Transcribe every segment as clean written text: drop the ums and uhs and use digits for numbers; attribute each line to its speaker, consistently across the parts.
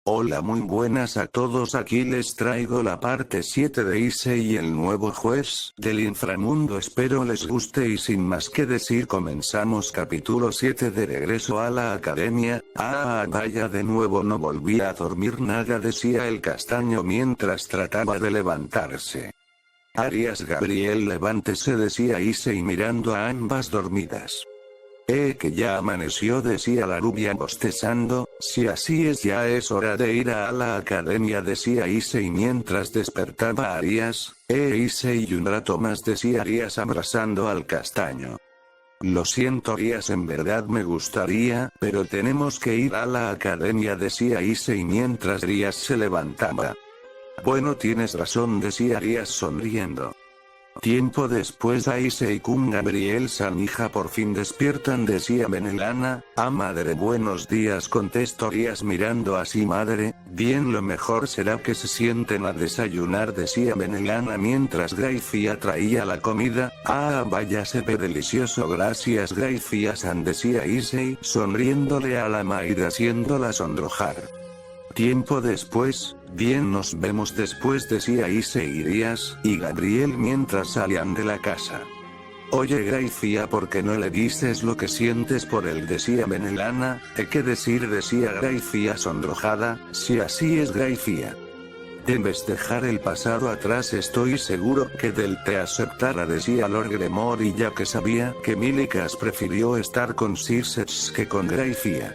Speaker 1: Hola, muy buenas a todos, aquí les traigo la parte 7 de Issei y el nuevo juez del inframundo, espero les guste y sin más que decir comenzamos capítulo 7 de regreso a la academia. Vaya, de nuevo no volví a dormir nada, decía el castaño mientras trataba de levantarse. Arias, Gabriel, levántese, decía Issei mirando a ambas dormidas. Que ya amaneció, decía la rubia bostezando. Si así es, ya es hora de ir a la academia, decía Issei mientras despertaba a Arias. Issei, y un rato más, decía Arias abrazando al castaño. Lo siento, Arias, en verdad me gustaría, pero tenemos que ir a la academia, decía Issei mientras Arias se levantaba. Bueno, tienes razón, decía Arias sonriendo. Tiempo después, Issei-kun, Gabriel-san, hija, por fin despiertan, decía Menelana. Madre, buenos días, contestó Arias mirando así. Madre, bien, lo mejor será que se sienten a desayunar, decía Menelana mientras Graifia traía la comida. Vaya, se ve delicioso, gracias Graifia-san, decía Issei sonriéndole a la maid haciéndola sonrojar. Tiempo después, bien, nos vemos después, decía Issei, Arias y Gabriel mientras salían de la casa. Oye Graifia, ¿por qué no le dices lo que sientes por él?, decía Menelana. ¿Qué decir?, decía Graifia sonrojada. Si así es, Graifia, debes dejar el pasado atrás, estoy seguro que Del te aceptará, decía Lord Gremory, ya que sabía que Milikas prefirió estar con Sisets que con Graifia.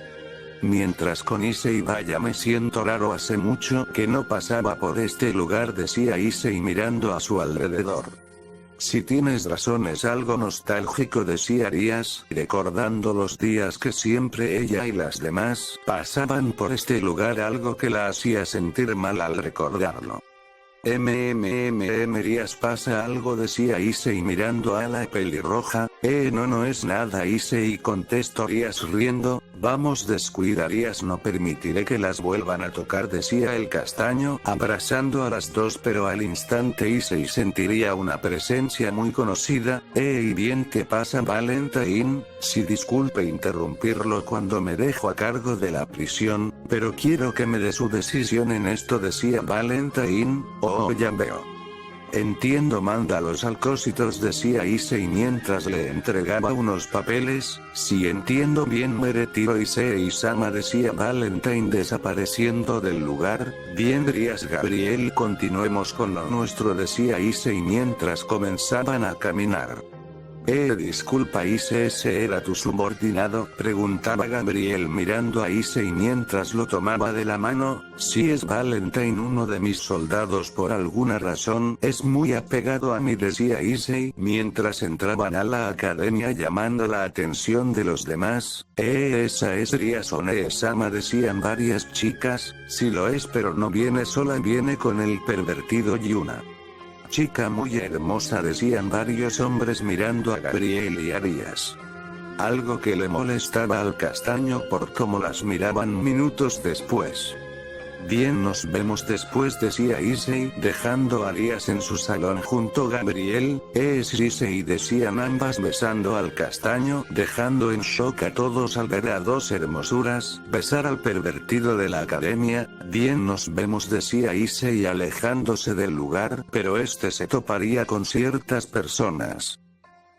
Speaker 1: Mientras con Issei, vaya, me siento raro, hace mucho que no pasaba por este lugar, decía Issei mirando a su alrededor. Si tienes razón, es algo nostálgico, decía Arias, recordando los días que siempre ella y las demás pasaban por este lugar, algo que la hacía sentir mal al recordarlo. Arias, pasa algo, decía Issei mirando a la pelirroja. No es nada, Issei, contestó Arias riendo. Vamos, descuida, Arias, no permitiré que las vuelvan a tocar, decía el castaño abrazando a las dos, pero al instante Issei sentiría una presencia muy conocida. ¿Y bien, qué pasa, Valentine? Sí, disculpe interrumpirlo cuando me dejo a cargo de la prisión, pero quiero que me dé su decisión en esto, decía Valentine. Ya veo. Entiendo, mándalos al Cositos, decía Issei mientras le entregaba unos papeles. Si entiendo bien, me retiro, Issei-sama, decía Valentine desapareciendo del lugar. Bien, Arias, Gabriel, continuemos con lo nuestro, decía Issei mientras comenzaban a caminar. Disculpa, Issei, ¿ese era tu subordinado?, preguntaba Gabriel mirando a Issei mientras lo tomaba de la mano. Sí, es Valentine, uno de mis soldados, por alguna razón es muy apegado a mí, decía Issei mientras entraban a la academia llamando la atención de los demás. Esa es Arias One-sama, decían varias chicas. Sí lo es, pero no viene sola, viene con el pervertido Yuna. Chica muy hermosa, decían varios hombres mirando a Gabriel y Arias. Algo que le molestaba al castaño por cómo las miraban minutos después. Bien, nos vemos después, decía Issei dejando a Arias en su salón junto a Gabriel. Es Issei, decían ambas besando al castaño, dejando en shock a todos al ver a dos hermosuras besar al pervertido de la academia. Bien, nos vemos, decía Issei alejándose del lugar, pero este se toparía con ciertas personas.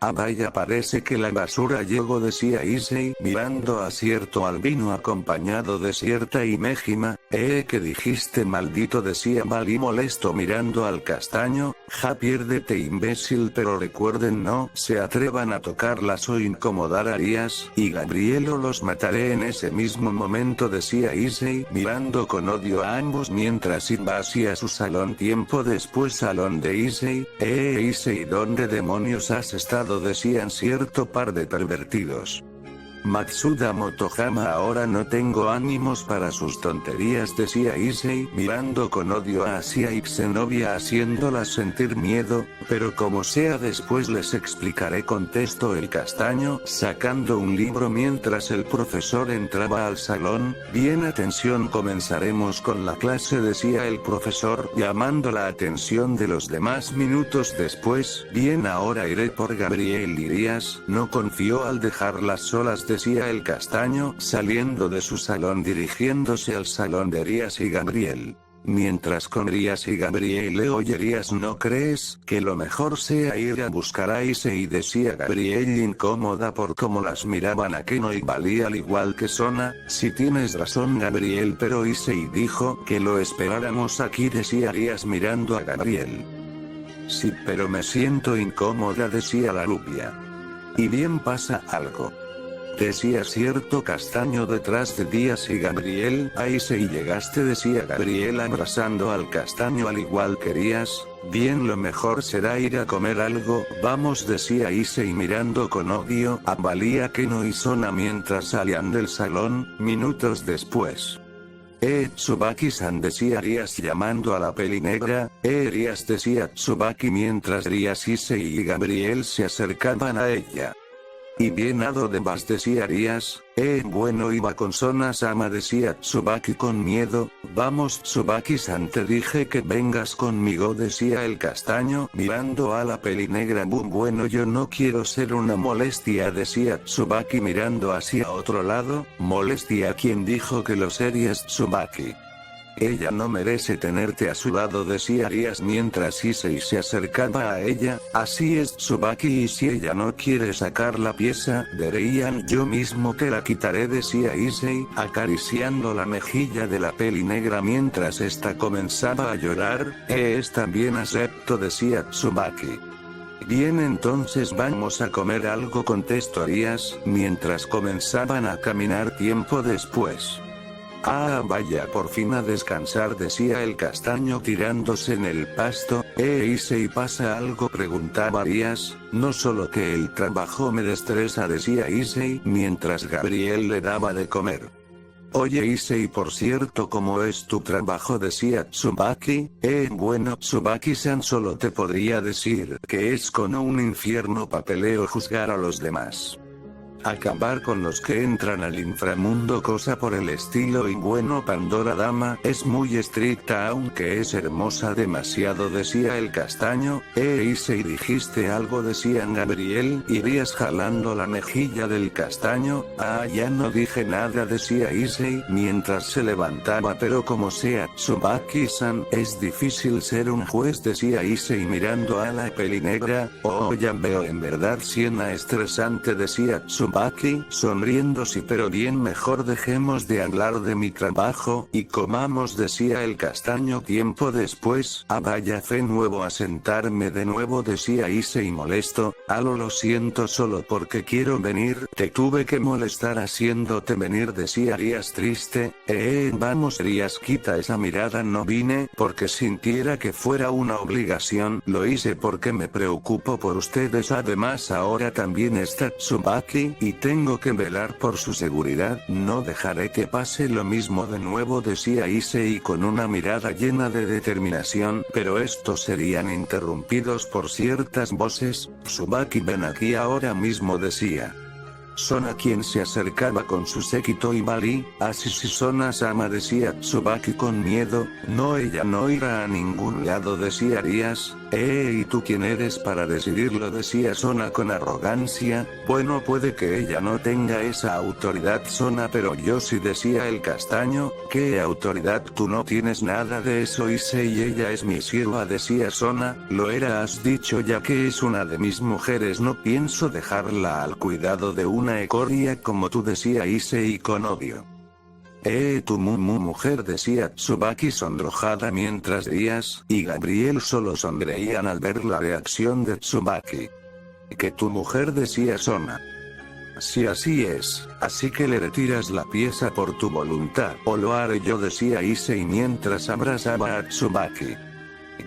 Speaker 1: Vaya, parece que la basura llegó, decía Issei mirando a cierto albino acompañado de cierta Imejima. ¿Qué dijiste, maldito?, decía Mali molesto mirando al castaño. Piérdete, imbécil, pero recuerden, no se atrevan a tocarlas o incomodar a Arias y Gabriel, o los mataré en ese mismo momento, decía Issei mirando con odio a ambos mientras iba hacia su salón. Tiempo después, salón de Issei. Issei, ¿dónde demonios has estado?, decían cierto par de pervertidos. Matsuda Motohama, ahora no tengo ánimos para sus tonterías, decía Issei mirando con odio hacia Ixenovia haciéndola sentir miedo. Pero como sea, después les explicaré, contestó el castaño sacando un libro mientras el profesor entraba al salón. Bien, atención, comenzaremos con la clase, decía el profesor llamando la atención de los demás minutos después. Bien, ahora iré por Gabriel y Arias. No confió al dejarlas solas decía el castaño, saliendo de su salón dirigiéndose al salón de Elías y Gabriel. Mientras con Elías y Gabriel le oyerías, ¿no crees que lo mejor sea ir a buscar a Issei? Decía Gabriel incómoda por cómo las miraban a Keno y Bali al igual que Sona. Sí tienes razón Gabriel, pero Issei dijo que lo esperáramos aquí, decía Elías mirando a Gabriel. Sí, pero me siento incómoda, decía la rubia. Y bien, pasa algo, decía cierto castaño detrás de Díaz y Gabriel. Ahí se llegaste, decía Gabriel abrazando al castaño al igual que Díaz. Bien, lo mejor será ir a comer algo, vamos, decía Issei mirando con odio a Bali, Keno y Sona mientras salían del salón. Minutos después. Tsubaki-san, decía Arias llamando a la peli negra. Arias, decía Tsubaki mientras Arias, Issei y Gabriel se acercaban a ella. ¿Y bien a dónde vas? Decía Arias. Bueno, iba con Sona-sama, decía Tsubaki con miedo. Vamos Tsubaki-san, te dije que vengas conmigo, decía el castaño mirando a la peli negra. Bueno, yo no quiero ser una molestia, decía Tsubaki mirando hacia otro lado. ¿Molestia? ¿Quién dijo que lo serías, Tsubaki? Ella no merece tenerte a su lado, decía Arias mientras Issei se acercaba a ella. Así es, Tsubaki, y si ella no quiere sacar la pieza, Dereian, yo mismo te la quitaré, decía Issei, acariciando la mejilla de la peli negra mientras esta comenzaba a llorar. Está bien, acepto, decía Tsubaki. Bien, entonces vamos a comer algo, contestó Arias, mientras comenzaban a caminar tiempo después. Ah, vaya, por fin a descansar, decía el castaño tirándose en el pasto. Issei, ¿pasa algo?, preguntaba Arias. No solo que el trabajo me destresa, decía Issei mientras Gabriel le daba de comer. Oye Issei, por cierto, ¿cómo es tu trabajo?, decía Tsubaki. Bueno, Tsubaki-san, solo te podría decir que es como un infierno, papeleo, juzgar a los demás, acabar con los que entran al inframundo, cosa por el estilo. Y bueno, Pandora Dama es muy estricta, aunque es hermosa demasiado, decía el castaño. Issei, dijiste algo, decían Gabriel y Díaz jalando la mejilla del castaño. Ah, ya no dije nada, decía Issei mientras se levantaba, pero como sea, Tsubaki-san, es difícil ser un juez, decía Issei mirando a la peli negra. Oh, ya veo, en verdad Siena estresante, decía Tsubaki sonriendo. Sí, pero bien, mejor dejemos de hablar de mi trabajo y comamos, decía el castaño tiempo después. Ah, vaya, fe nuevo a sentarme de nuevo, decía Issei molesto. Lo siento, solo porque quiero venir te tuve que molestar haciéndote venir, decía Arias triste. Vamos Arias, quita esa mirada, no vine porque sintiera que fuera una obligación, lo hice porque me preocupo por ustedes, además ahora también está Tsubaki y tengo que velar por su seguridad, no dejaré que pase lo mismo de nuevo, decía Issei con una mirada llena de determinación, pero estos serían interrumpidos por ciertas voces. Tsubaki, ven aquí ahora mismo, decía Sona, quien se acercaba con su séquito, y Bali. Así si Sona-sama, decía Tsubaki con miedo. No, ella no irá a ningún lado, decía Arias. ¿Y tú quién eres para decidirlo?, decía Sona con arrogancia. Bueno, puede que ella no tenga esa autoridad, Sona, pero yo sí, decía el castaño. ¿Qué autoridad? Tú no tienes nada de eso, Issei, ella es mi sierva, decía Sona. Lo era, has dicho, ya que es una de mis mujeres, no pienso dejarla al cuidado de una ecoria como tú, decía Issei con odio. Tu mujer, decía Tsubaki sonrojada mientras Díaz y Gabriel solo sonreían al ver la reacción de Tsubaki. Que tu mujer, decía Sona. Si así es, así que le retiras la pieza por tu voluntad, o lo haré yo, decía Issei mientras abrazaba a Tsubaki.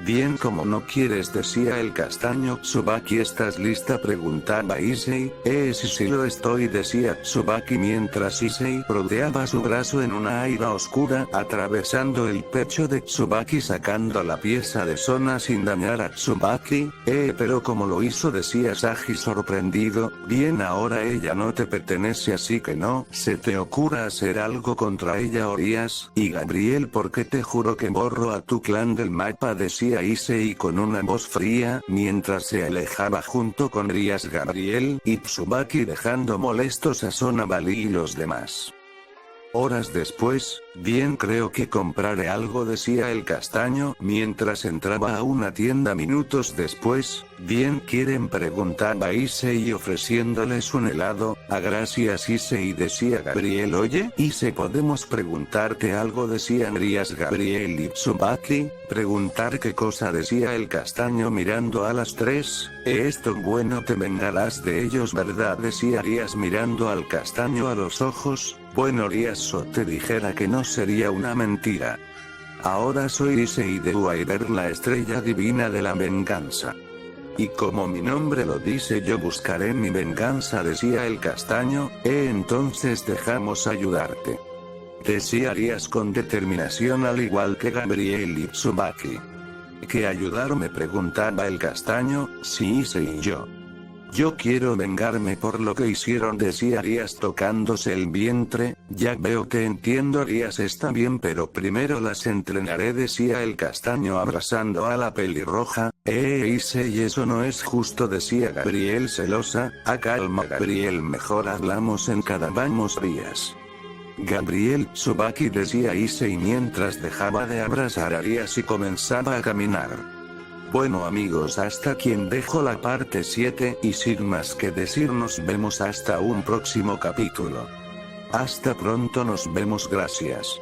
Speaker 1: Bien, como no quieres, decía el castaño. Tsubaki, ¿estás lista?, preguntaba Issei. Sí lo estoy, decía Tsubaki mientras Issei rodeaba su brazo en una aira oscura, atravesando el pecho de Tsubaki sacando la pieza de Sona sin dañar a Tsubaki. Pero como lo hizo, decía Sagi sorprendido. Bien, ahora ella no te pertenece, así que no se te ocurra hacer algo contra ella, Orias y Gabriel, porque te juro que borro a tu clan del mapa, decía decía Issei con una voz fría mientras se alejaba junto con Rías Gabriel y Tsubaki dejando molestos a Sonabali y los demás. Horas después, bien creo que compraré algo, decía el castaño mientras entraba a una tienda. Minutos después, bien quieren, preguntaba Issei ofreciéndoles un helado. Gracias Issei, decía Gabriel. Oye, Issei, podemos preguntarte algo, decían Rías Gabriel y Tsubaki. Preguntar qué cosa, decía el castaño mirando a las tres. Esto bueno, te vengarás de ellos, ¿verdad?, decía Rías mirando al castaño a los ojos. Bueno, Rías, o te dijera que no sería una mentira. Ahora soy Issei de Uairer, la estrella divina de la venganza. Y como mi nombre lo dice, yo buscaré mi venganza, decía el castaño. Entonces dejamos ayudarte, decía Rías con determinación, al igual que Gabriel y Tsubaki. ¿Qué ayudarme?, preguntaba el castaño. Sí, Issei y yo. Yo quiero vengarme por lo que hicieron, decía Rías tocándose el vientre. Ya veo que entiendo, Rías, está bien, pero primero las entrenaré, decía el castaño abrazando a la pelirroja. Issei, eso no es justo, decía Gabriel celosa. Calma, Gabriel, mejor hablamos en cada. Vamos, Rías. Gabriel, Tsubaki, decía Issei mientras dejaba de abrazar a Rías y comenzaba a caminar. Bueno amigos, hasta aquí dejo la parte 7 y sin más que decir, nos vemos hasta un próximo capítulo. Hasta pronto, nos vemos, gracias.